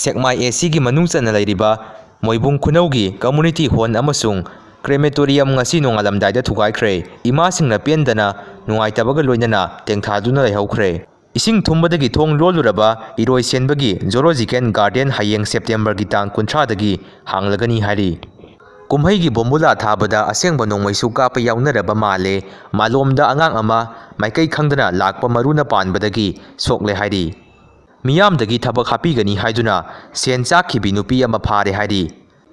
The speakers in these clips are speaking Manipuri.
ꯁꯦꯛꯃꯥꯏ ꯑꯦꯁꯤꯒꯤ ꯃꯅꯨꯡ ꯆꯟꯅ ꯂꯩꯔꯤꯕ ꯃꯣꯏꯕꯨꯡ ꯈꯨꯅꯧꯒꯤ ꯀꯝꯃꯨꯅꯤꯇꯤ ꯍꯣꯜ ꯑꯃꯁꯨꯡ ꯀ꯭ꯔꯦꯃꯦꯇꯣꯔꯤꯌꯝ ꯉꯁꯤ ꯅꯣꯡꯉꯥꯜꯂꯝꯗꯥꯏꯗ ꯊꯨꯒꯥꯏꯈ꯭ꯔꯦ꯫ ꯏꯃꯥꯁꯤꯡꯅ ꯄꯦꯟꯗꯅ ꯅꯨꯡꯉꯥꯏꯇꯕꯒ ꯂꯣꯏꯅꯅ ꯇꯦꯡꯊꯥꯗꯨꯅ ꯂꯩꯍꯧꯈ꯭ꯔꯦ꯫ ꯏꯁꯤꯡ ꯊꯨꯝꯕꯗꯒꯤ ꯊꯣꯡ ꯂꯣꯜꯂꯨꯔꯕ ꯏꯔꯣꯏꯁꯦꯟꯕꯒꯤ ꯖꯨꯂꯣꯖꯤꯀꯦꯜ ꯒꯥꯔꯗꯦꯟ ꯍꯌꯦꯡ ꯁꯦꯞꯇꯦꯝꯕꯔꯒꯤ ꯇꯥꯡ 30ꯗꯒꯤ ꯍꯥꯡꯂꯒꯅꯤ ꯍꯥꯏꯔꯤ꯫ ꯀꯨꯝꯍꯩꯒꯤ ꯕꯣꯝꯕꯨꯂꯥ ꯊꯥꯕꯗ ꯑꯁꯦꯡꯕ ꯅꯣꯡꯃꯩꯁꯨ ꯀꯥꯞꯄ ꯌꯥꯎꯅꯔꯕ ꯃꯥꯜꯂꯦ꯫ ꯃꯥꯂꯣꯝꯗ ꯑꯉꯥꯡ ꯑꯃ ꯃꯥꯏꯀꯩ ꯈꯪꯗꯅ ꯂꯥꯛꯄ ꯃꯔꯨꯅ ꯄꯥꯟꯕꯗꯒꯤ ꯁꯣꯛꯂꯦ ꯍꯥꯏꯔꯤ꯫ ꯃꯤꯌꯥꯝꯗꯒꯤ ꯊꯕꯛ ꯍꯥꯞꯄꯤꯒꯅꯤ ꯍꯥꯏꯗꯨꯅ ꯁꯦꯟ ꯆꯥꯛꯈꯤꯕꯤ ꯅꯨꯄꯤ ꯑꯃ ꯐꯥꯔꯦ ꯍꯥꯏꯔꯤ꯫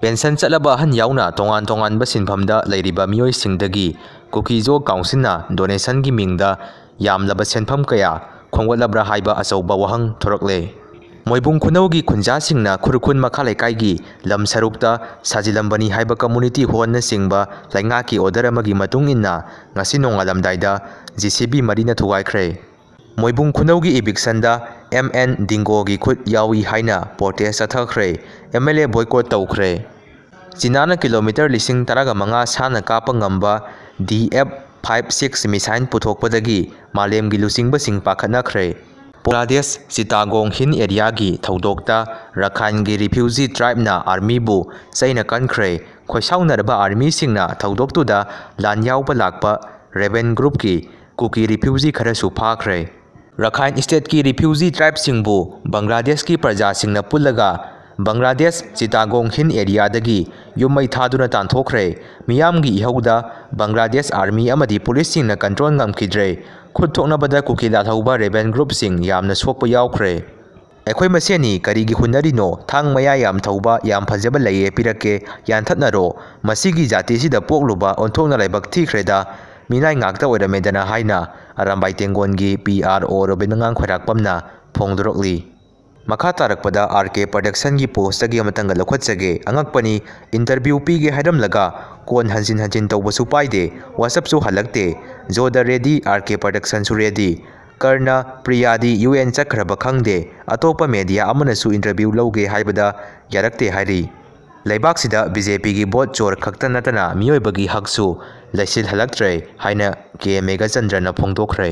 ꯄꯦꯟꯁꯟ ꯆꯠꯂꯕ ꯑꯍꯟ ꯌꯥꯎꯅ ꯇꯣꯉꯥꯟ ꯇꯣꯉꯥꯟꯕ ꯁꯤꯟꯐꯝꯗ ꯂꯩꯔꯤꯕ ꯃꯤꯑꯣꯏꯁꯤꯡꯗꯒꯤ ꯀꯨꯀꯤ ꯖꯣꯒ ꯀꯥꯎꯟꯁꯤꯜꯅ ꯗꯣꯅꯦꯁꯟꯒꯤ ꯃꯤꯡꯗ ꯌꯥꯝꯂꯕ ꯁꯦꯟꯐꯝ ꯀꯌꯥ ꯈꯣꯝꯒꯠꯂꯕ꯭ꯔꯥ ꯍꯥꯏꯕ ꯑꯆꯧꯕ ꯋꯥꯍꯪ ꯊꯣꯔꯛꯂꯦ꯫ ꯃꯣꯏꯕꯨꯡ ꯈꯨꯅꯧꯒꯤ ꯈꯨꯟꯖꯥꯁꯤꯡꯅ ꯈꯨꯔꯈꯨꯜ ꯃꯈꯥ ꯂꯩꯀꯥꯏꯒꯤ ꯂꯝ ꯁꯔꯨꯛꯇ ꯁꯥꯖꯤꯜꯂꯝꯕꯅꯤ ꯍꯥꯏꯕ ꯀꯝꯃꯨꯅꯤꯇꯤ ꯍꯣꯜꯅꯆꯤꯡꯕ ꯂꯩꯉꯥꯛꯀꯤ ꯑꯣꯔꯗꯔ ꯑꯃꯒꯤ ꯃꯇꯨꯡ ꯏꯟꯅ ꯉꯁꯤ ꯅꯣꯡꯉꯥꯜꯂꯝꯗꯥꯏꯗ JCB 4ꯅ ꯊꯨꯒꯥꯏꯈ꯭ꯔꯦ꯫ ꯃꯣꯏꯕꯨꯡ ꯈꯨꯅꯧꯒꯤ ꯏꯚꯤꯛꯁꯟꯗ MN ꯗꯤꯡꯒꯣꯒꯤ ꯈꯨꯠ ꯌꯥꯎꯏ ꯍꯥꯏꯅ ꯄ꯭ꯔꯣꯇꯦꯁ ꯆꯠꯊꯈ꯭ꯔꯦ꯫ MLA ꯕꯣꯏꯀꯣꯠ ꯇꯧꯈ꯭ꯔꯦ꯫ ꯆꯤꯅꯥꯅ ꯀꯤꯂꯣꯃꯤꯇꯔ 15,000 ꯁꯥꯡꯅ ꯀꯥꯞꯄ ꯉꯝꯕ DF-56 ꯃꯤꯁꯥꯏꯜ ꯄꯨꯊꯣꯛꯄꯗꯒꯤ ꯃꯥꯂꯦꯝꯒꯤ ꯂꯨꯆꯤꯡꯕꯁꯤꯡ ꯄꯥꯈꯠꯅꯈ꯭ꯔꯦ꯫ ꯕꯪꯒ꯭ꯂꯥꯗꯦꯁ ꯆꯤꯇꯥꯒꯣꯡ ꯍꯤꯜ ꯑꯦꯔꯤꯌꯥꯒꯤ ꯊꯧꯗꯣꯛꯇ ꯔꯥꯈꯥꯏꯟꯒꯤ ꯔꯤꯐ꯭ꯌꯨꯖꯤ ꯇ꯭ꯔꯥꯏꯕꯅ ꯑꯥꯔꯃꯤꯕꯨ ꯆꯩꯅ ꯀꯟꯈ꯭ꯔꯦ꯫ ꯈꯣꯏꯁꯥꯎꯅꯔꯕ ꯑꯥꯔꯃꯤꯁꯤꯡꯅ ꯊꯧꯗꯣꯛꯇꯨꯗ ꯂꯥꯟ ꯌꯥꯎꯕ ꯂꯥꯛꯄ ꯔꯦꯕꯦꯟ ꯒ꯭ꯔꯨꯞꯀꯤ ꯀꯨꯀꯤ ꯔꯤꯐ꯭ꯌꯨꯖꯤ ꯈꯔꯁꯨ ꯐꯥꯈ꯭ꯔꯦ꯫ ꯔꯥꯈꯥꯏꯟ ꯁ꯭ꯇꯦꯠꯀꯤ ꯔꯤꯐ꯭ꯌꯨꯖꯤ ꯇ꯭ꯔꯥꯏꯕꯁꯤꯡꯕꯨ ꯕꯪꯒ꯭ꯂꯥꯗꯦꯁꯀꯤ ꯄ꯭ꯔꯖꯥꯁꯤꯡꯅ ꯄꯨꯜꯂꯒ ꯕꯪꯒ꯭ꯂꯥꯗꯦꯁ ꯆꯤꯇꯥꯒꯣꯡ ꯍꯤꯜ ꯑꯦꯔꯤꯌꯥꯗꯒꯤ ꯌꯨꯝꯃꯩ ꯊꯥꯗꯨꯅ ꯇꯥꯟꯊꯣꯛꯈ꯭ꯔꯦ꯫ ꯃꯤꯌꯥꯝꯒꯤ ꯏꯍꯧꯗ ꯕꯪꯒ꯭ꯂꯥꯗꯦꯁ ꯑꯥꯔꯃꯤ ꯑꯃꯗꯤ ꯄꯨꯂꯤꯁꯁꯤꯡꯅ ꯀꯟꯇ꯭ꯔꯣꯜ ꯉꯝꯈꯤꯗ꯭ꯔꯦ꯫ ꯈꯨꯠ ꯊꯣꯛꯅꯕꯗ ꯀꯨꯀꯤ ꯂꯥꯜꯍꯧꯕ ꯔꯦꯕꯦꯟ ꯒ꯭ꯔꯨꯞꯁꯤꯡ ꯌꯥꯝꯅ ꯁꯣꯛꯄ ꯌꯥꯎꯈ꯭ꯔꯦ꯫ ꯑꯩꯈꯣꯏ ꯃꯁꯦꯟꯅꯤ ꯀꯔꯤꯒꯤ ꯍꯨꯟꯅꯔꯤꯅꯣ? ꯊꯥꯡ ꯃꯌꯥ ꯌꯥꯝ ꯊꯧꯕ ꯌꯥꯝ ꯐꯖꯕ ꯂꯩꯌꯦ ꯄꯤꯔꯛꯀꯦ ꯌꯥꯟꯊꯠꯅꯔꯣ꯫ ꯃꯁꯤꯒꯤ ꯖꯥꯇꯤꯁꯤꯗ ꯄꯣꯛꯂꯨꯕ ꯑꯣꯟꯊꯣꯛꯅ ꯂꯥꯏꯕꯛ ꯊꯤꯈ꯭ꯔꯦꯗ ꯃꯤꯅꯥꯏ ꯉꯥꯛꯇ ꯑꯣꯏꯔꯝꯃꯦꯗꯅ ꯍꯥꯏꯅ ꯑꯔꯥꯝꯕꯥꯏ ꯇꯦꯡꯒꯣꯟꯒꯤ PRO ꯔꯣꯕꯤꯟꯗ꯭ꯔꯅꯥꯊ ꯈ꯭ꯋꯥꯏꯔꯥꯛꯄꯝꯅ ꯐꯣꯡꯗꯣꯔꯛꯂꯤ꯫ ꯃꯈꯥ ꯇꯥꯔꯛꯄꯗ RK ꯄ꯭ꯔꯗꯛꯁꯟꯒꯤ ꯄꯣꯁꯇꯒꯤ ꯑꯃꯇꯪꯒ ꯂꯧꯈꯠꯆꯒꯦ꯫ ꯑꯉꯛꯄꯅꯤ ꯏꯟꯇꯔꯚ꯭ꯌꯨ ꯄꯤꯒꯦ ꯍꯥꯏꯔꯝꯂꯒ ꯀꯣꯟ ꯍꯟꯖꯤꯟ ꯍꯟꯖꯤꯟ ꯇꯧꯕꯁꯨ ꯄꯥꯏꯗꯦ ꯋꯥꯆꯞꯁꯨ ꯍꯜꯂꯛꯇꯦ꯫ ꯖꯣꯗ ꯔꯦꯗꯤ RK ꯄ꯭ꯔꯗꯛꯁꯟꯁꯨ ꯔꯦꯗꯤ꯫ ꯀꯔꯅ ꯄ꯭ꯔꯤꯌꯥꯗꯤ UN ꯆꯠꯈ꯭ꯔꯕ ꯈꯪꯗꯦ꯫ ꯑꯇꯣꯞꯄ ꯃꯦꯗꯤꯌꯥ ꯑꯃꯅꯁꯨ ꯏꯟꯇꯔꯚ꯭ꯌꯨ ꯂꯧꯒꯦ ꯍꯥꯏꯕꯗ ꯌꯥꯔꯛꯇꯦ ꯍꯥꯏꯔꯤ꯫ ꯂꯩꯕꯥꯛꯁꯤꯗ BJPꯒꯤ ꯚꯣꯠ ꯆꯣꯔ ꯈꯛꯇ ꯅꯠꯇꯅ ꯃꯤꯑꯣꯏꯕꯒꯤ ꯍꯛꯁꯨ ꯂꯩꯁꯤꯜꯍꯜꯂꯛꯇ꯭ꯔꯦ ꯍꯥꯏꯅ K. ꯃꯦꯘꯆꯟꯗ꯭ꯔꯅ ꯐꯣꯡꯗꯣꯛꯈ꯭ꯔꯦ꯫